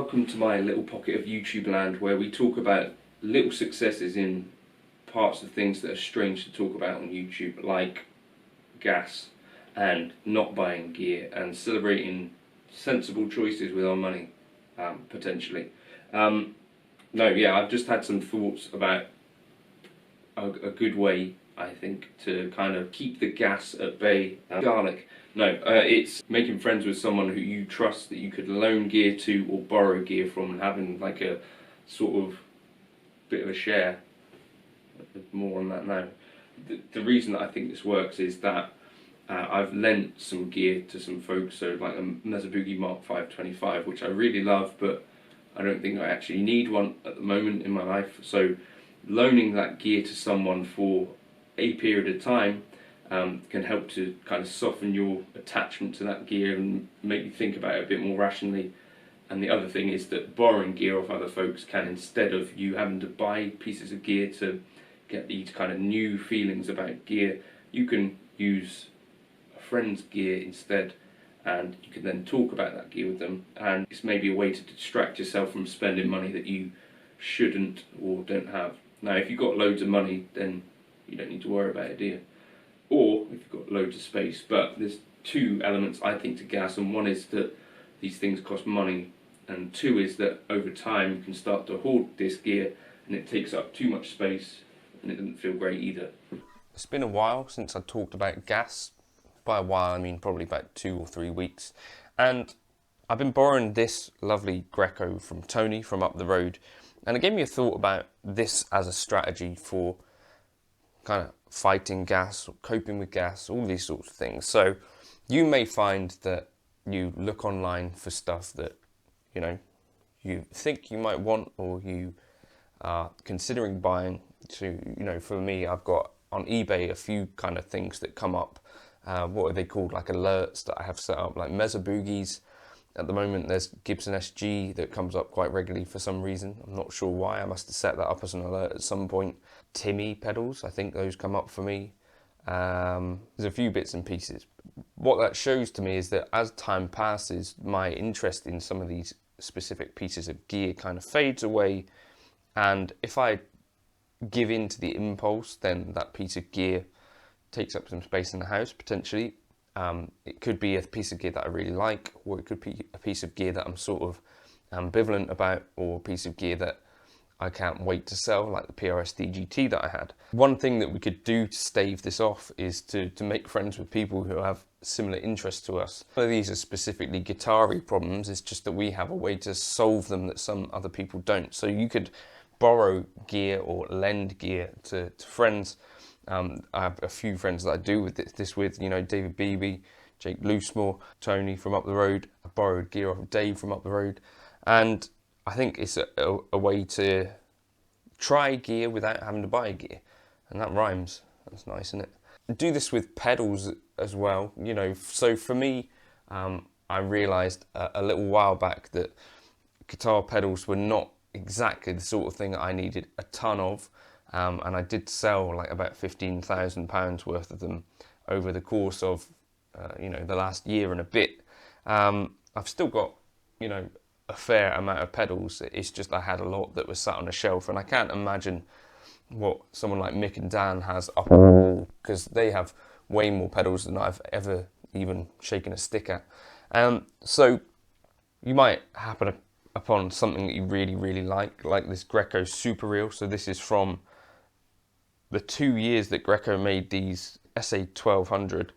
welcome to my little pocket of YouTube land where we talk about little successes in parts of things that are strange to talk about on YouTube, like gas and not buying gear and celebrating sensible choices with our money, potentially. I've just had some thoughts about a good way, I think, to kind of keep the gas at bay. Garlic. No, it's making friends with someone who you trust, that you could loan gear to or borrow gear from, and having like a sort of bit of a share. More on that now. The reason that I think this works is that I've lent some gear to some folks, so like a Mesa Boogie Mark 525, which I really love, but I don't think I actually need one at the moment in my life. So loaning that gear to someone for a period of time can help to kind of soften your attachment to that gear and make you think about it a bit more rationally. And the other thing is that borrowing gear off other folks can, instead of you having to buy pieces of gear to get these kind of new feelings about gear, you can use a friend's gear instead, and you can then talk about that gear with them, and it's maybe a way to distract yourself from spending money that you shouldn't or don't have. Now, if you've got loads of money, then you don't need to worry about it, do you? Or if you've got loads of space. But there's two elements, I think, to gas, and one is that these things cost money, and two is that over time you can start to hoard this gear and it takes up too much space and it doesn't feel great either. It's been a while since I talked about gas. By a while I mean probably about 2 or 3 weeks, and I've been borrowing this lovely Greco from Tony from up the road, and it gave me a thought about this as a strategy for kind of fighting gas or coping with gas, all these sorts of things. So you may find that you look online for stuff that you think you might want, or you are considering buying. So for me, I've got on eBay a few kind of things that come up. What are they called? Like alerts that I have set up, like Mesa Boogies. At the moment, there's Gibson SG that comes up quite regularly for some reason. I'm not sure why. I must have set that up as an alert at some point. Timmy pedals, I think those come up for me. There's a few bits and pieces. What that shows to me is that as time passes, my interest in some of these specific pieces of gear kind of fades away. And if I give in to the impulse, then that piece of gear takes up some space in the house, potentially. It could be a piece of gear that I really like, or it could be a piece of gear that I'm sort of ambivalent about, or a piece of gear that I can't wait to sell, like the PRS DGT that I had. One thing that we could do to stave this off is to make friends with people who have similar interests to us. None of these are specifically guitar-y problems, it's just that we have a way to solve them that some other people don't. So you could borrow gear or lend gear to friends. I have a few friends that I do with this with, David Beebe, Jake Loosemore, Tony from up the road. I borrowed gear off of Dave from up the road, and I think it's a way to try gear without having to buy gear, and that rhymes. That's nice, isn't it? Do this with pedals as well. So for me, I realised a little while back that guitar pedals were not exactly the sort of thing that I needed a ton of. And I did sell like about £15,000 worth of them over the course of, the last year and a bit. I've still got, a fair amount of pedals. It's just I had a lot that was sat on a shelf, and I can't imagine what someone like Mick and Dan has up on the wall, because they have way more pedals than I've ever even shaken a stick at. So you might happen upon something that you really, really like this Greco Super Reel. So this is from the 2 years that Greco made these SA1200.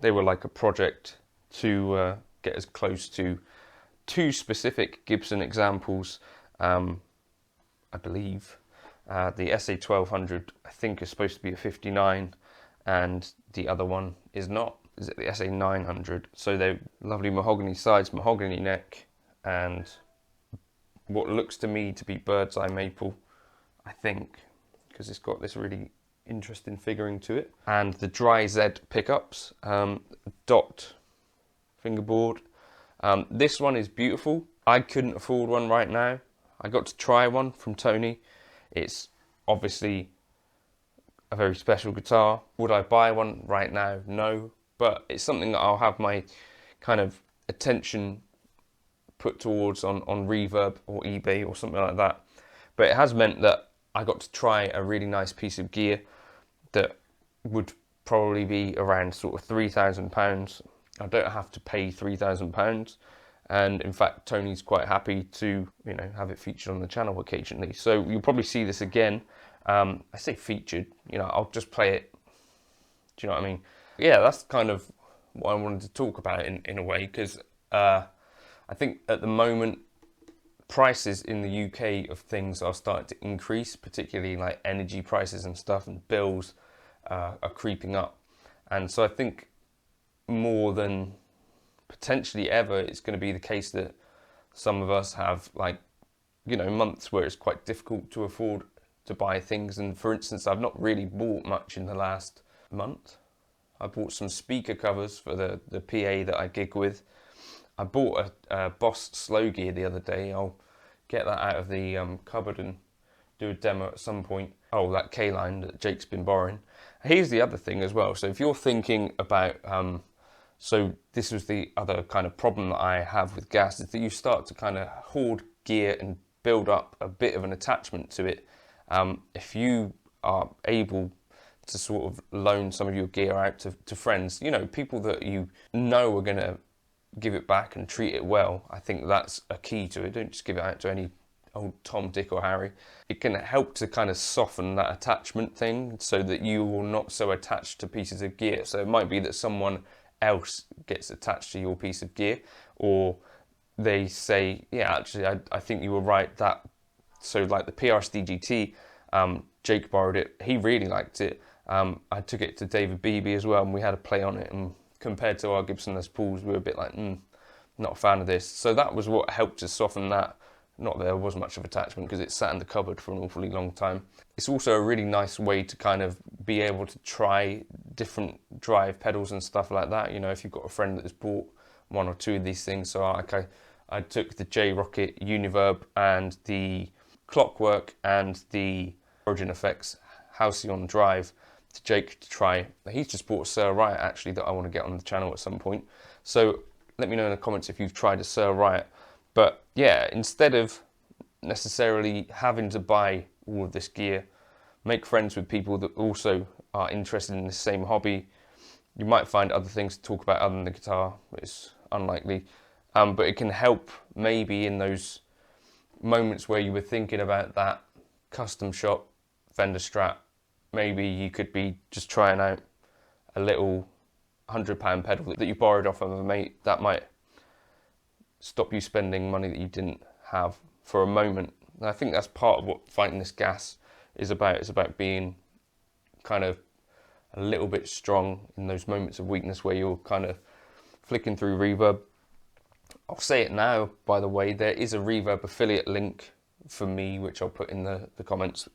They were like a project to get as close to two specific Gibson examples, I believe. The SA1200, I think, is supposed to be a 59, and the other one is not. Is it the SA900? So they're lovely mahogany sides, mahogany neck, and what looks to me to be bird's eye maple, I think, because it's got this really interesting figuring to it. And the Dry Z pickups, dot fingerboard. This one is beautiful. I couldn't afford one right now. I got to try one from Tony. It's obviously a very special guitar. Would I buy one right now? No, but it's something that I'll have my kind of attention put towards on Reverb or eBay or something like that. But it has meant that I got to try a really nice piece of gear that would probably be around sort of £3,000. I don't have to pay £3,000. And in fact, Tony's quite happy to, you know, have it featured on the channel occasionally. So you'll probably see this again. I say featured, you know, I'll just play it. Do you know what I mean? Yeah, that's kind of what I wanted to talk about in a way, because I think at the moment, prices in the UK of things are starting to increase, particularly like energy prices and stuff, and bills are creeping up. And so I think more than potentially ever, it's going to be the case that some of us have, like, you know, months where it's quite difficult to afford to buy things. And for instance, I've not really bought much in the last month. I bought some speaker covers for the PA that I gig with. I bought a Boss Slow Gear the other day. I'll get that out of the cupboard and do a demo at some point. Oh, that K-line that Jake's been borrowing. Here's the other thing as well. So if you're thinking about, so this was the other kind of problem that I have with gas, is that you start to kind of hoard gear and build up a bit of an attachment to it. If you are able to sort of loan some of your gear out to friends, you know, people that you know are going to give it back and treat it well, I think that's a key to it. Don't just give it out to any old Tom, Dick or Harry. It can help to kind of soften that attachment thing so that you are not so attached to pieces of gear. So it might be that someone else gets attached to your piece of gear, or they say, yeah, actually, I think you were right. That, so like the PRSD GT, Jake borrowed it. He really liked it. I took it to David Beebe as well, and we had a play on it. And compared to our Gibson Les Pauls, we were a bit like, not a fan of this. So that was what helped to soften that. Not that there was much of attachment because it sat in the cupboard for an awfully long time. It's also a really nice way to kind of be able to try different drive pedals and stuff like that. You know, if you've got a friend that has bought one or two of these things. So I took the J-Rocket Univerb and the Clockwork and the Origin Effects Halcyon Drive to Jake to try. He's just bought a Sir Riot actually that I want to get on the channel at some point. So let me know in the comments if you've tried a Sir Riot. But yeah, instead of necessarily having to buy all of this gear, make friends with people that also are interested in the same hobby. You might find other things to talk about other than the guitar, it's unlikely. But it can help maybe in those moments where you were thinking about that custom shop Fender Strat. Maybe you could be just trying out a little £100 pedal that you borrowed off of a mate. That might stop you spending money that you didn't have for a moment. And I think that's part of what fighting this gas is about. It's about being kind of a little bit strong in those moments of weakness where you're kind of flicking through Reverb. I'll say it now, by the way, there is a Reverb affiliate link for me, which I'll put in the comments.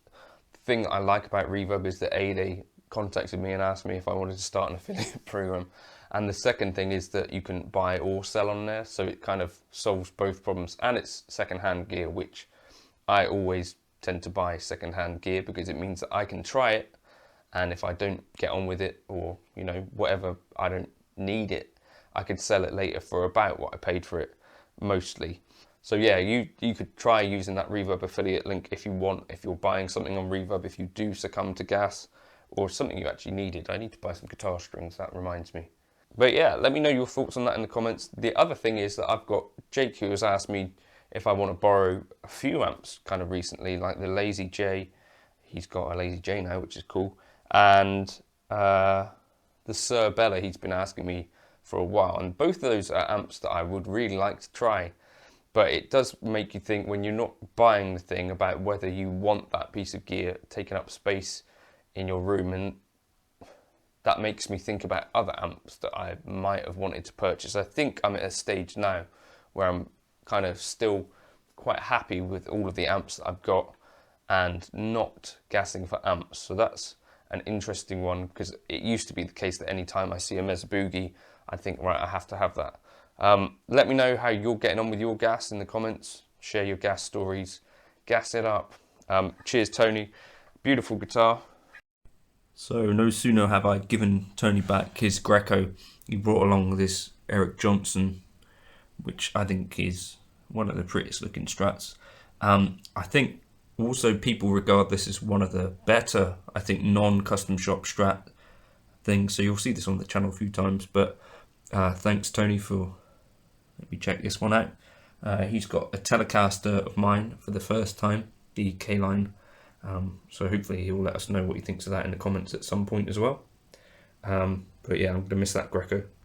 The thing that I like about Reverb is that they contacted me and asked me if I wanted to start an affiliate program. And the second thing is that you can buy or sell on there, so it kind of solves both problems. And it's second-hand gear, which I always tend to buy second-hand gear because it means that I can try it, and if I don't get on with it, or you know, whatever, I don't need it, I could sell it later for about what I paid for it, mostly. So yeah, you could try using that Reverb affiliate link if you want, if you're buying something on Reverb, if you do succumb to gas, or something you actually needed. I need to buy some guitar strings, that reminds me. But yeah, let me know your thoughts on that in the comments. The other thing is that I've got Jake, who has asked me if I want to borrow a few amps kind of recently, like the Lazy J. He's got a Lazy J now, which is cool. And the Sir Bella, he's been asking me for a while. And both of those are amps that I would really like to try. But it does make you think when you're not buying the thing about whether you want that piece of gear taking up space in your room. And that makes me think about other amps that I might have wanted to purchase. I think I'm at a stage now where I'm kind of still quite happy with all of the amps that I've got and not gassing for amps. So that's an interesting one, because it used to be the case that any time I see a Mesa Boogie, I think, right, I have to have that. Let me know how you're getting on with your gas in the comments. Share your gas stories. Gas it up. Cheers, Tony. Beautiful guitar. So no sooner have I given Tony back his Greco, he brought along this Eric Johnson, which I think is one of the prettiest looking Strats. I think also people regard this as one of the better, I think, non-custom shop Strat things. So you'll see this on the channel a few times, but thanks Tony for, let me check this one out. He's got a Telecaster of mine for the first time, the K-Line. So hopefully he will let us know what he thinks of that in the comments at some point as well. But yeah, I'm going to miss that Greco.